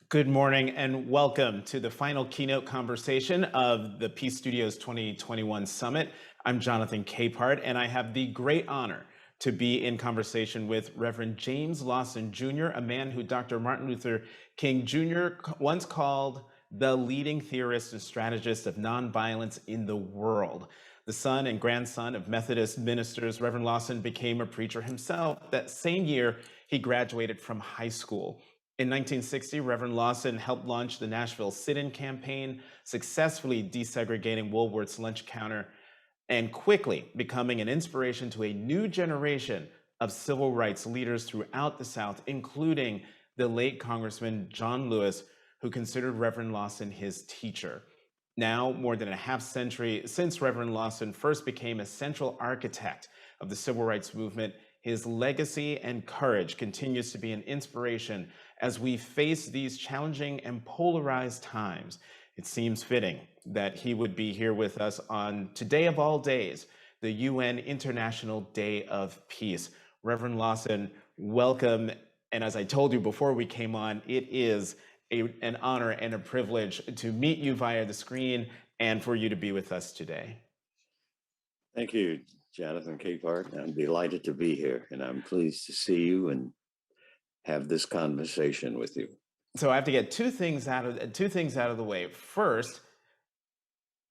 Good morning and welcome to the final keynote conversation of the Peace Studios 2021 Summit. I'm Jonathan Capehart, and I have the great honor to be in conversation with Reverend James Lawson Jr., a man who Dr. Martin Luther King Jr. once called the leading theorist and strategist of nonviolence in the world. The son and grandson of Methodist ministers, Reverend Lawson became a preacher himself. That same year, he graduated from high school. In 1960, Reverend Lawson helped launch the Nashville sit-in campaign, successfully desegregating Woolworth's lunch counter and quickly becoming an inspiration to a new generation of civil rights leaders throughout the South, including the late Congressman John Lewis, who considered Reverend Lawson his teacher. Now, more than a half century since Reverend Lawson first became a central architect of the civil rights movement, his legacy and courage continues to be an inspiration as we face these challenging and polarized times. It seems fitting that he would be here with us on today of all days, the UN International Day of Peace. Reverend Lawson, welcome. And as I told you before we came on, it is an honor and a privilege to meet you via the screen and for you to be with us today. Thank you, Jonathan Capehart. I'm delighted to be here, and I'm pleased to see you and have this conversation with you. So I have to get two things out of the way. First,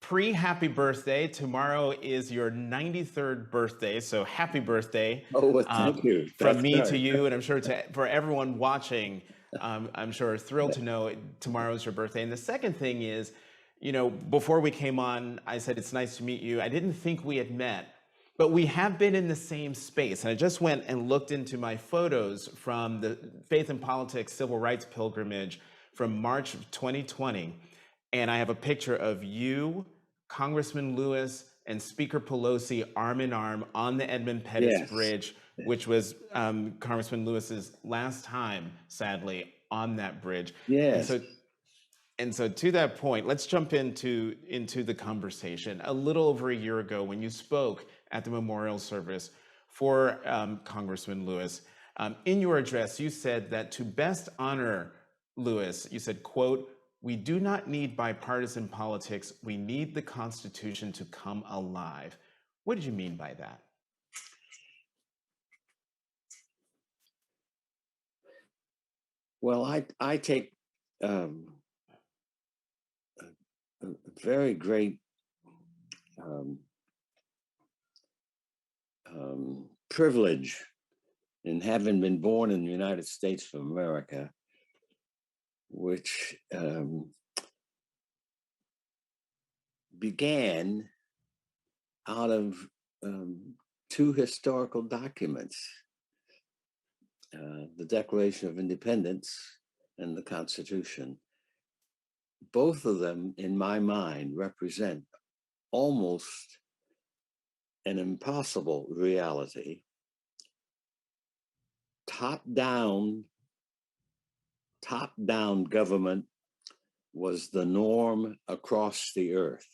pre-happy birthday. Tomorrow is your 93rd birthday, so happy birthday. Oh, well, thank you. From me to you, and I'm sure for everyone watching, I'm sure thrilled to know tomorrow's your birthday. And the second thing is, you know, before we came on, I said it's nice to meet you. I didn't think we had met, but we have been in the same space. And I just went and looked into my photos from the Faith and Politics Civil Rights Pilgrimage from March of 2020. And I have a picture of you, Congressman Lewis, and Speaker Pelosi arm in arm on the Edmund Pettus Bridge, which was Congressman Lewis's last time, sadly, on that bridge. Yes. And so to that point, let's jump into the conversation. A little over a year ago, when you spoke at the memorial service for Congressman Lewis, in your address, you said that to best honor Lewis, you said, quote, "We do not need bipartisan politics. We need the Constitution to come alive." What did you mean by that? Well, I take a very great privilege in having been born in the United States of America, which began out of two historical documents, the Declaration of Independence and the Constitution. Both of them, in my mind, represent almost an impossible reality. Top-down government was the norm across the earth.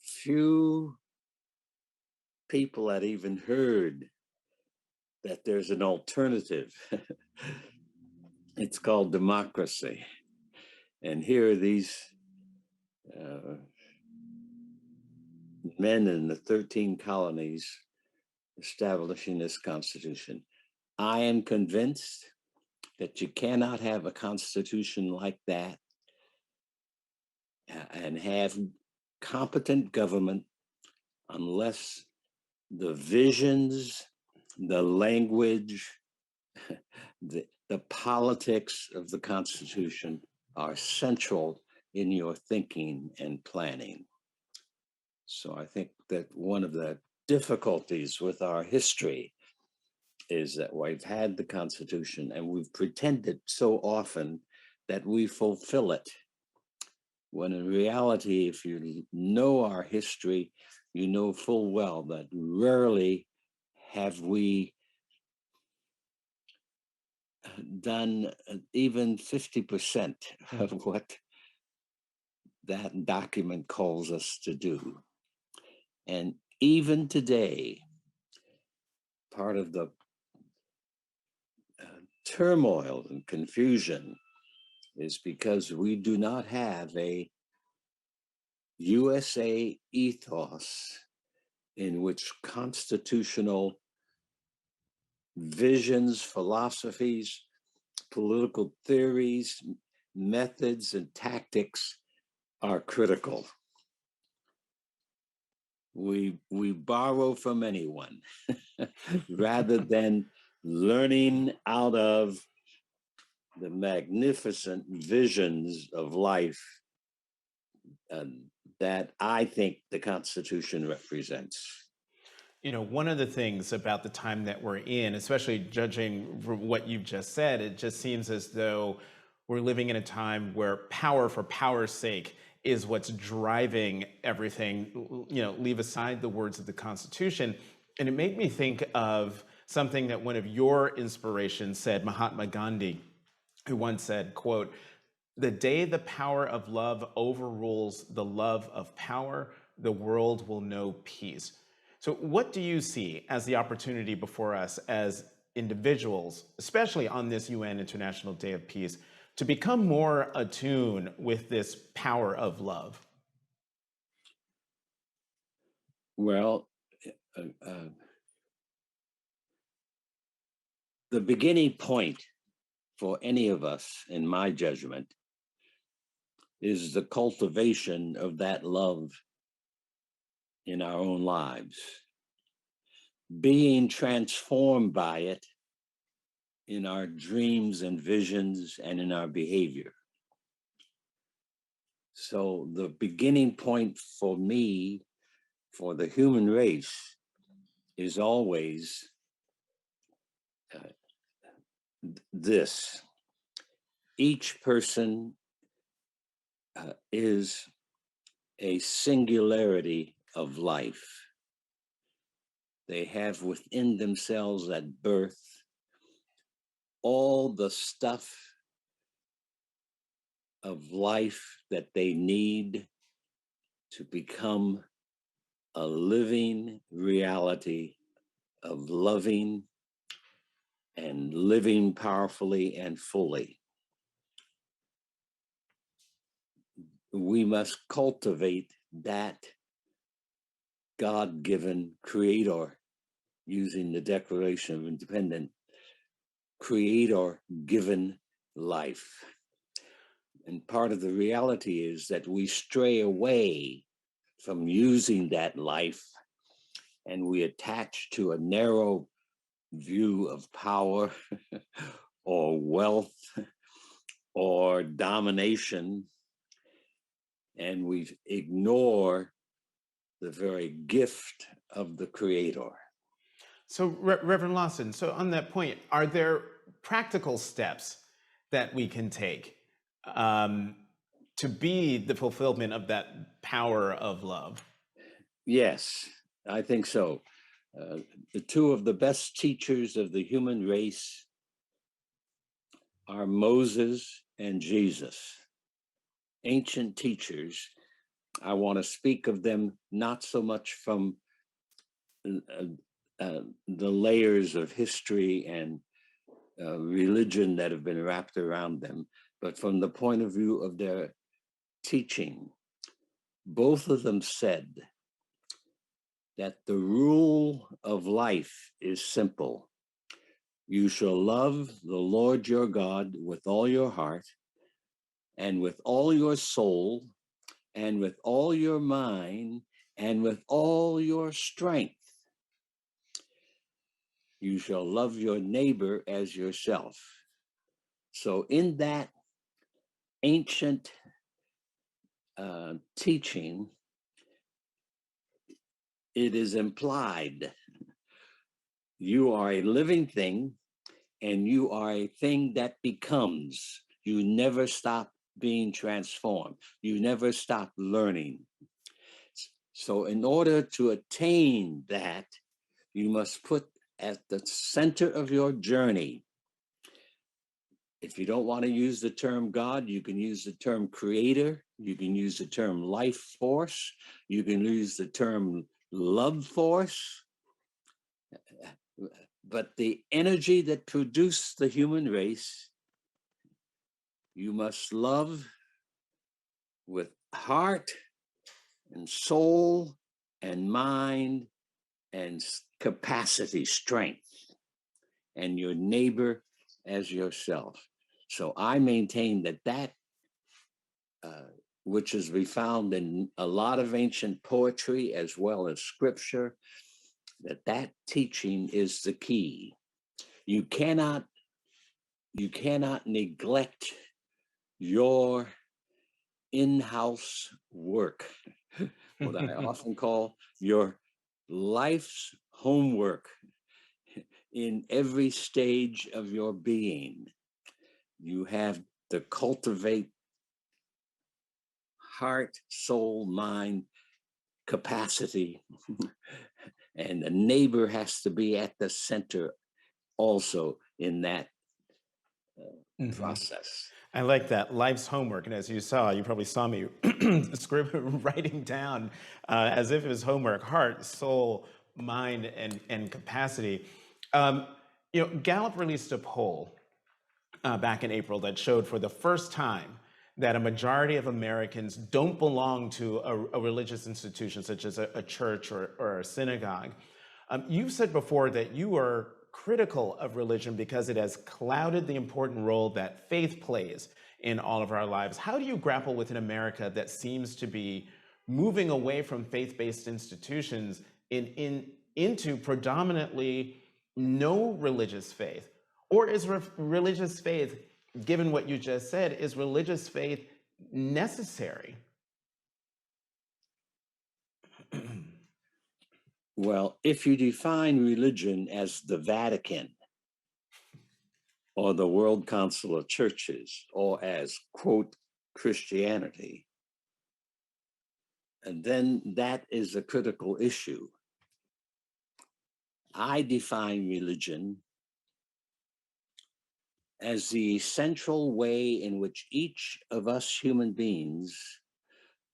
Few people had even heard that there's an alternative. It's called democracy. And here are these men in the 13 colonies establishing this constitution. I am convinced that you cannot have a constitution like that and have competent government unless the visions, the language, the politics of the Constitution are central in your thinking and planning. So I think that one of the difficulties with our history is that we've had the Constitution and we've pretended so often that we fulfill it, when in reality, if you know our history, you know full well that rarely have we done even 50% of what that document calls us to do. And even today, part of the turmoil and confusion is because we do not have a USA ethos in which constitutional visions, philosophies, political theories, methods, and tactics are critical. We borrow from anyone rather than learning out of the magnificent visions of life that I think the Constitution represents. You know, one of the things about the time that we're in, especially judging from what you've just said, it just seems as though we're living in a time where power for power's sake is what's driving everything. You know, leave aside the words of the Constitution. And it made me think of something that one of your inspirations said, Mahatma Gandhi, who once said, quote, "The day the power of love overrules the love of power, the world will know peace." So, what do you see as the opportunity before us as individuals, especially on this UN International Day of Peace, to become more attuned with this power of love? Well, the beginning point for any of us, in my judgment, is the cultivation of that love in our own lives, being transformed by it in our dreams and visions and in our behavior. So the beginning point for me, for the human race, is always this. Each person is a singularity of life. They have within themselves at birth all the stuff of life that they need to become a living reality of loving and living powerfully and fully. We must cultivate that God-given creator, using the Declaration of Independence, creator-given life. And part of the reality is that we stray away from using that life and we attach to a narrow view of power or wealth or domination, and we ignore the very gift of the creator. So, Reverend Lawson, so on that point, are there practical steps that we can take to be the fulfillment of that power of love? Yes, I think so. The two of the best teachers of the human race are Moses and Jesus, ancient teachers. I want to speak of them not so much from the layers of history and religion that have been wrapped around them, but from the point of view of their teaching. Both of them said that the rule of life is simple. You shall love the Lord your God with all your heart and with all your soul and with all your mind and with all your strength. You shall love your neighbor as yourself. So in that ancient teaching, it is implied you are a living thing and you are a thing that becomes. You never stop being transformed. You never stop learning. So in order to attain that, you must put at the center of your journey. If you don't want to use the term God, you can use the term creator. You can use the term life force. You can use the term love force. But the energy that produced the human race You must love with heart and soul and mind and capacity, strength, and your neighbor as yourself. So I maintain that which is be found in a lot of ancient poetry as well as scripture, that teaching is the key. You cannot neglect your in-house work, what I often call your life's homework in every stage of your being. You have to cultivate heart, soul, mind, capacity, and the neighbor has to be at the center also in that process. I like that, life's homework. And as you saw, you probably saw me writing down as if it was homework, heart, soul, mind, and capacity. Gallup released a poll back in April that showed for the first time that a majority of Americans don't belong to a religious institution such as a church or a synagogue. You've said before that you are critical of religion because it has clouded the important role that faith plays in all of our lives. How do you grapple with an America that seems to be moving away from faith-based institutions into predominantly no religious faith? Or is religious faith, given what you just said, is religious faith necessary? Well, if you define religion as the Vatican or the World Council of Churches or as, quote, Christianity, and then that is a critical issue. I define religion as the central way in which each of us human beings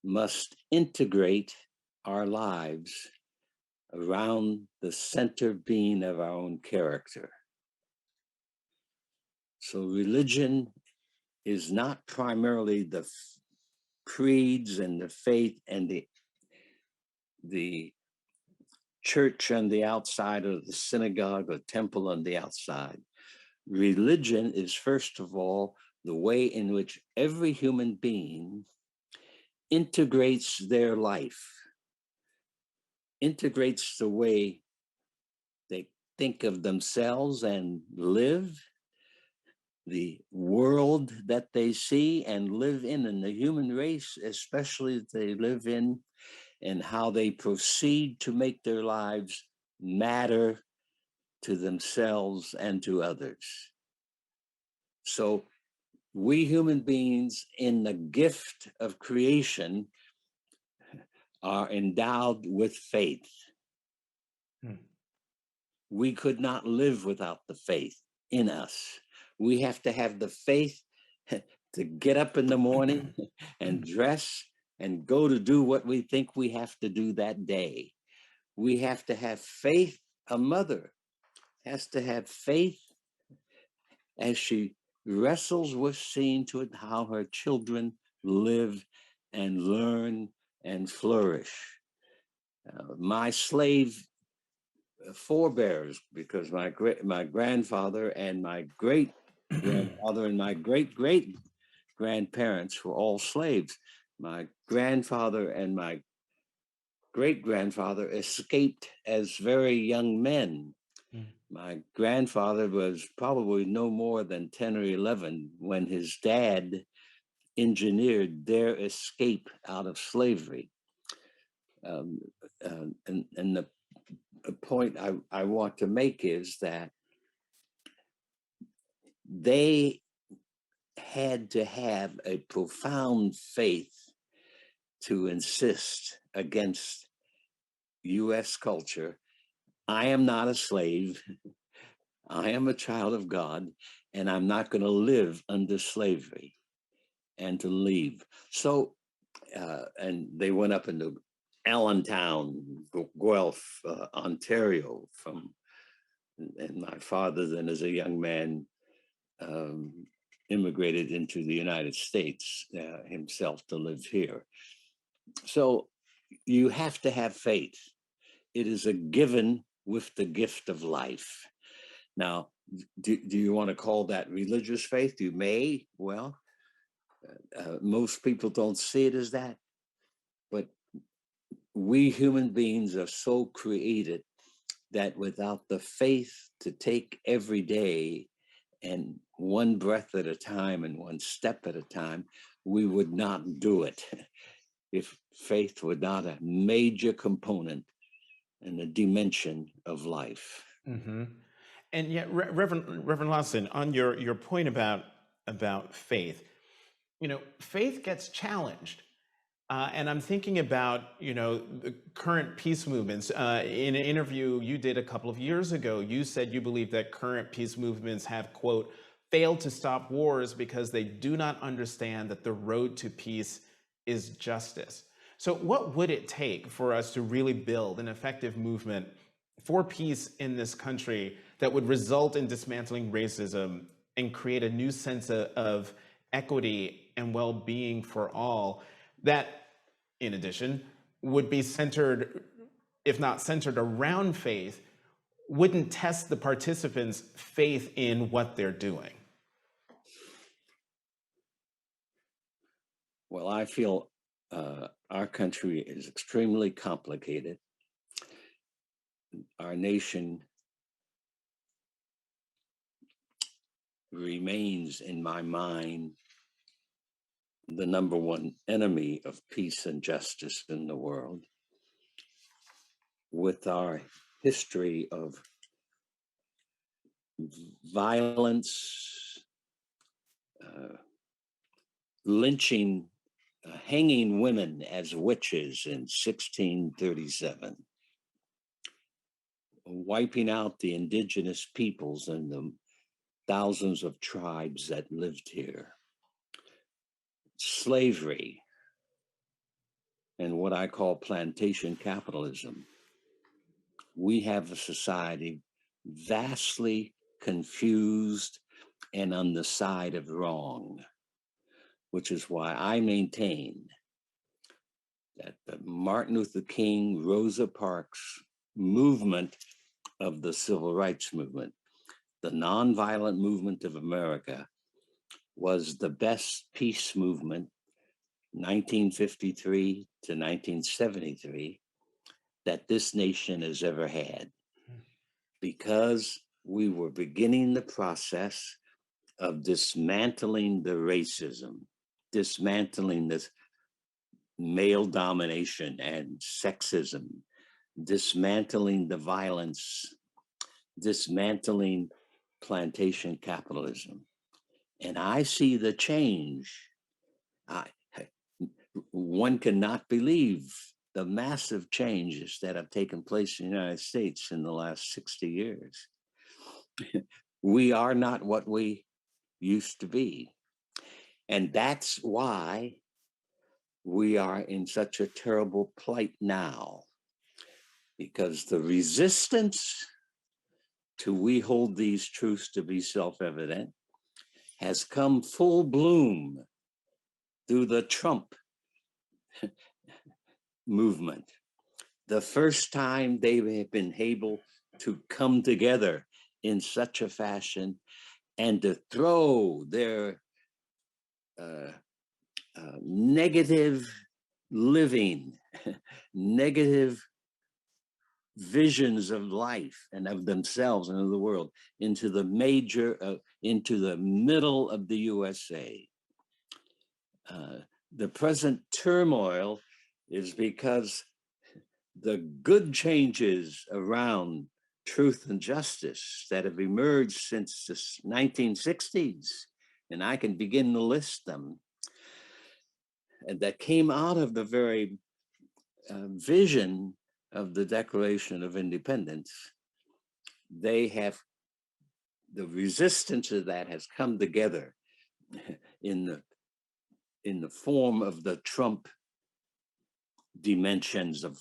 must integrate our lives around the center being of our own character. So religion is not primarily the creeds and the faith and the church on the outside or the synagogue or temple on the outside. Religion is, first of all, the way in which every human being integrates their life, integrates the way they think of themselves and live, the world that they see and live in, and the human race, especially that they live in, and how they proceed to make their lives matter to themselves and to others. So we human beings in the gift of creation are endowed with faith. We could not live without the faith in us. We have to have the faith to get up in the morning and dress and go to do what we think we have to do that day. We have to have faith. A mother has to have faith as she wrestles with seeing to it how her children live and learn and flourish. My slave forebears, because my grandfather and my great grandfather and my great grandparents were all slaves. My grandfather and my great grandfather escaped as very young men. My grandfather was probably no more than 10 or 11 when his dad engineered their escape out of slavery. And the point I want to make is that they had to have a profound faith to insist against US culture. I am not a slave. I am a child of God, and I'm not going to live under slavery and to leave. So, and they went up into Allentown, Guelph, Ontario, and my father then as a young man immigrated into the United States himself to live here. So you have to have faith. It is a given with the gift of life. Now, do you want to call that religious faith? You may. Well, most people don't see it as that. But we human beings are so created that without the faith to take every day and one breath at a time and one step at a time, we would not do it if faith were not a major component and a dimension of life. Mm-hmm. And yet, Reverend Lawson, on your point about faith, faith gets challenged. And I'm thinking about, the current peace movements. In an interview you did a couple of years ago, you said you believe that current peace movements have, quote, failed to stop wars because they do not understand that the road to peace is justice. So what would it take for us to really build an effective movement for peace in this country that would result in dismantling racism and create a new sense of equity and well-being for all that, in addition, would be centered, if not centered around faith, wouldn't test the participants' faith in what they're doing? Well, I feel our country is extremely complicated. Our nation remains, in my mind, the number one enemy of peace and justice in the world. With our history of violence, lynching, hanging women as witches in 1637, wiping out the indigenous peoples and the thousands of tribes that lived here, slavery, and what I call plantation capitalism. We have a society vastly confused and on the side of wrong, which is why I maintain that the Martin Luther King, Rosa Parks movement of the civil rights movement, the nonviolent movement of America, was the best peace movement, 1953 to 1973, that this nation has ever had, because we were beginning the process of dismantling the racism, dismantling this male domination and sexism, dismantling the violence, dismantling plantation capitalism. And I see the change. One cannot believe the massive changes that have taken place in the United States in the last 60 years. We are not what we used to be. And that's why we are in such a terrible plight now, because the resistance to we hold these truths to be self-evident has come full bloom through the Trump movement. The first time they have been able to come together in such a fashion and to throw their negative living, negative visions of life and of themselves and of the world into the into the middle of the USA. The present turmoil is because the good changes around truth and justice that have emerged since the 1960s, and I can begin to list them, and that came out of the very vision of the Declaration of Independence. The resistance to that has come together in the form of the Trump dimensions of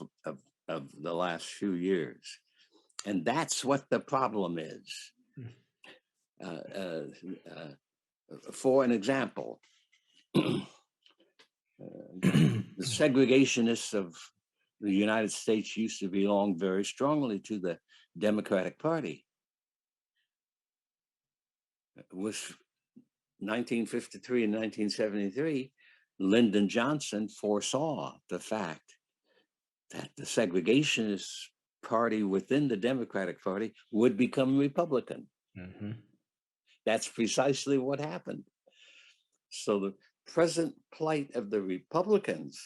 the last few years. And that's what the problem is. For an example, the segregationists of the United States used to belong very strongly to the Democratic Party. With 1953 and 1973, Lyndon Johnson foresaw the fact that the segregationist party within the Democratic Party would become Republican. Mm-hmm. That's precisely what happened. So the present plight of the Republicans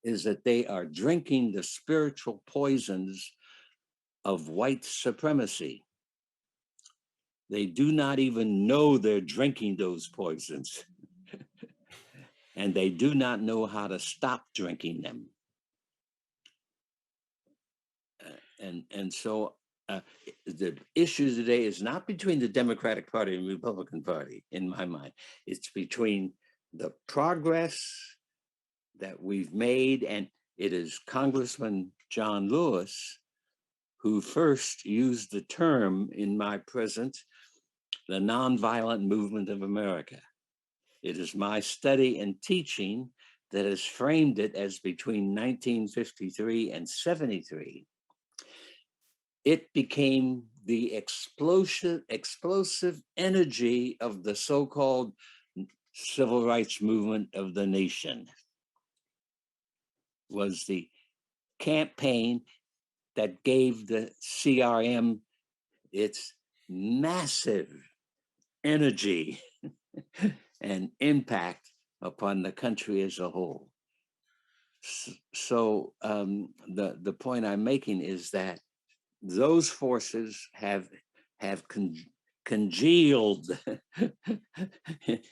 is that they are drinking the spiritual poisons of white supremacy. They do not even know they're drinking those poisons. And they do not know how to stop drinking them. So the issue today is not between the Democratic Party and Republican Party, in my mind. It's between the progress that we've made, and it is Congressman John Lewis who first used the term in my presence, the nonviolent movement of America. It is my study and teaching that has framed it as between 1953 and 73. It became the explosive energy of the so-called civil rights movement of the nation. Was the campaign that gave the CRM its massive energy and impact upon the country as a whole. So the point I'm making is that those forces have congealed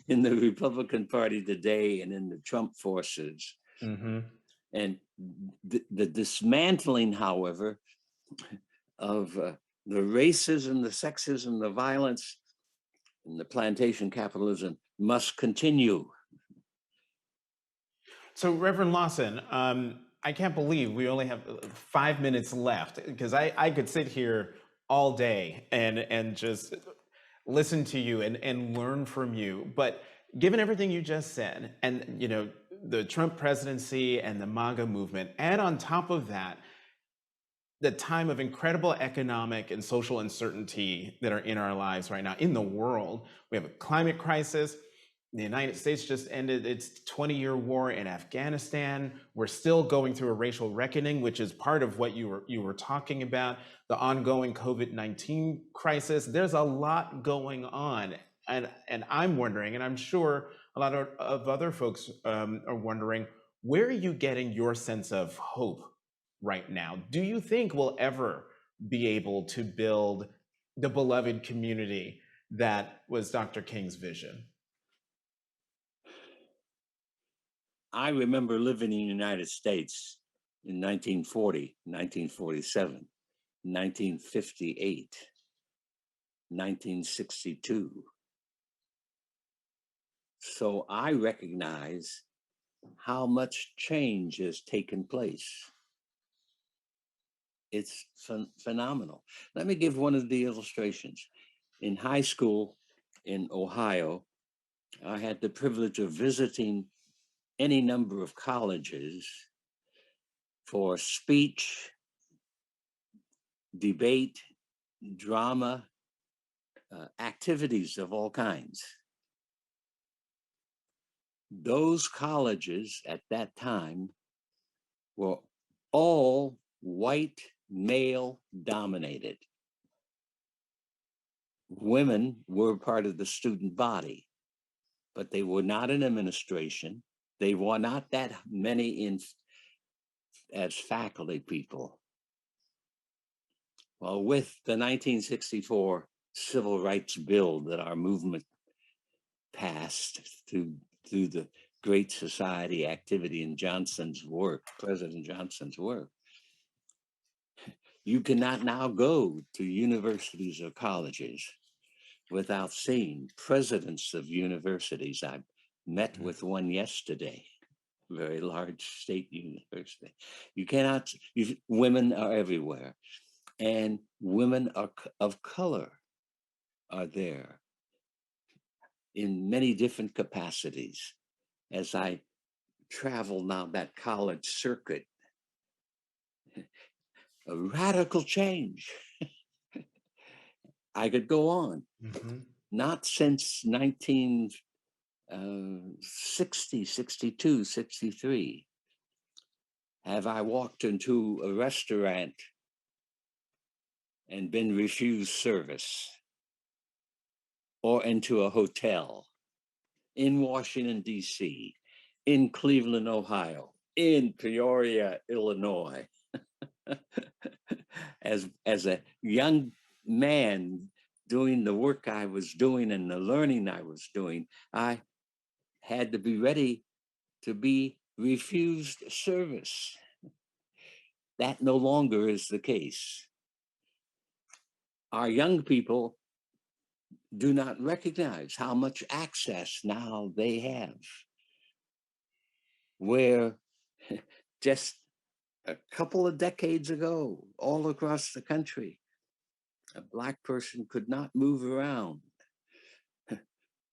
in the Republican Party today and in the Trump forces. Mm-hmm. And the dismantling, however, of the racism, the sexism, the violence, and the plantation capitalism must continue. So, Reverend Lawson, I can't believe we only have 5 minutes left, because I could sit here all day and just listen to you and learn from you. But given everything you just said, and the Trump presidency and the MAGA movement, and on top of that, the time of incredible economic and social uncertainty that are in our lives right now, in the world, we have a climate crisis. The United States just ended its 20-year war in Afghanistan. We're still going through a racial reckoning, which is part of what you were talking about, the ongoing COVID-19 crisis. There's a lot going on. And I'm wondering, and I'm sure a lot of other folks are wondering, where are you getting your sense of hope right now? Do you think we'll ever be able to build the beloved community that was Dr. King's vision? I remember living in the United States in 1940, 1947, 1958, 1962. So I recognize how much change has taken place. It's phenomenal. Let me give one of the illustrations. In high school in Ohio, I had the privilege of visiting any number of colleges for speech, debate, drama, activities of all kinds. Those colleges at that time were all white, male dominated. Women were part of the student body, but they were not in administration. They were not that many as faculty people. Well, with the 1964 Civil Rights Bill that our movement passed through the Great Society activity in Johnson's work, President Johnson's work, you cannot now go to universities or colleges without seeing presidents of universities. I met with one yesterday, very large state university. You cannot, women are everywhere, and women of color are there. in many different capacities as I travel now that college circuit. A radical change. I could go on. Mm-hmm. Not since 1960, 62, 63 have I walked into a restaurant and been refused service, or into a hotel in Washington, D.C., in Cleveland, Ohio, in Peoria, Illinois. As a young man doing the work I was doing and the learning I was doing, I had to be ready to be refused service. That no longer is the case. Our young people do not recognize how much access now they have, where just a couple of decades ago, all across the country, a Black person could not move around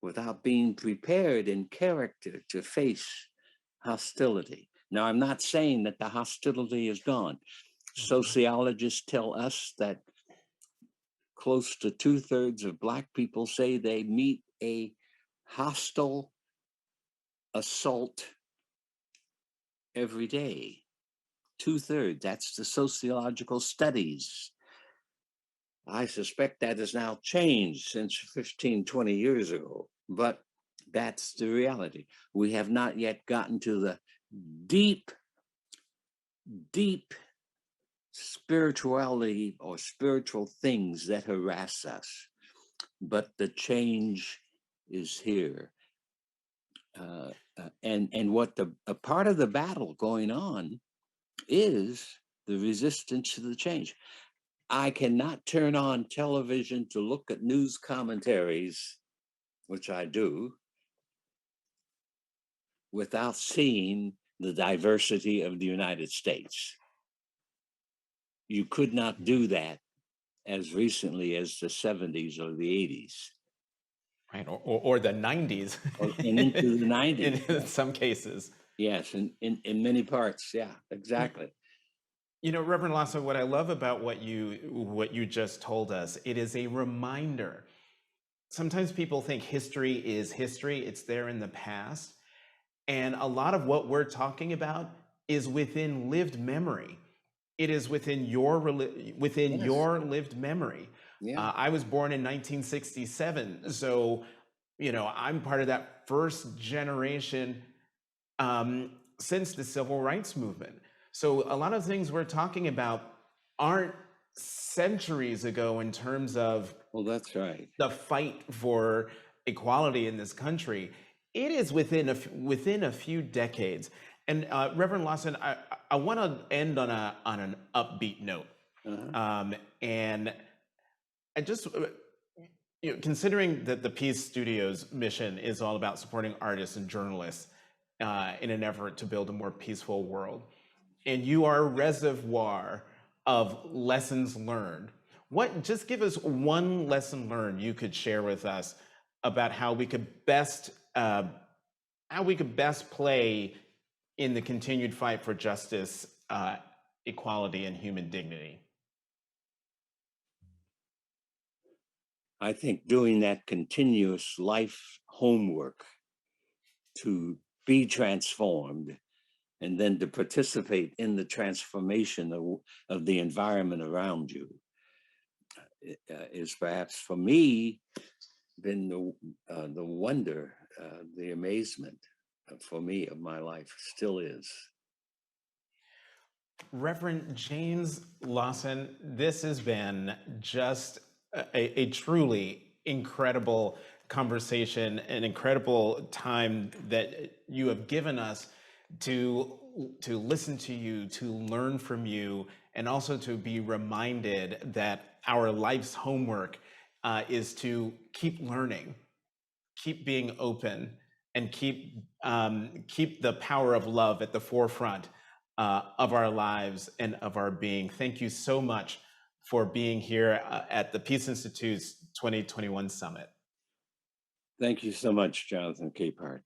without being prepared in character to face hostility. Now, I'm not saying that the hostility is gone. Sociologists tell us that close to 2/3 of Black people say they meet a hostile assault every day. 2/3, that's the sociological studies. I suspect that has now changed since 15, 20 years ago, but that's the reality. We have not yet gotten to the deep, deep spirituality or spiritual things that harass us, but the change is here. And what a part of the battle going on is the resistance to the change. I cannot turn on television to look at news commentaries, which I do, without seeing the diversity of the United States. You could not do that as recently as the 70s or the 80s. Right, or the 90s. And into the 90s. In some cases. Yes, in many parts. Yeah, exactly. You know, Reverend Lawson, what I love about what you just told us, it is a reminder. Sometimes people think history is history, it's there in the past. And a lot of what we're talking about is within lived memory. It is within your lived memory. Yeah. I was born in 1967, so I'm part of that first generation since the civil rights movement. So a lot of things we're talking about aren't centuries ago in terms of that's right. The fight for equality in this country. It is within a few decades. And Reverend Lawson, I want to end on an upbeat note. And I just considering that the Peace Studios mission is all about supporting artists and journalists in an effort to build a more peaceful world, and you are a reservoir of lessons learned. Just give us one lesson learned you could share with us about how we could best play in the continued fight for justice, equality, and human dignity. I think doing that continuous life homework to be transformed and then to participate in the transformation of the environment around you is perhaps for me been the wonder, the amazement for me of my life, still is. Reverend James Lawson, this has been just a truly incredible conversation, an incredible time that you have given us to listen to you, to learn from you, and also to be reminded that our life's homework is to keep learning, keep being open, and keep the power of love at the forefront of our lives and of our being. Thank you so much for being here at the Peace Institute's 2021 Summit. Thank you so much, Jonathan Capehart.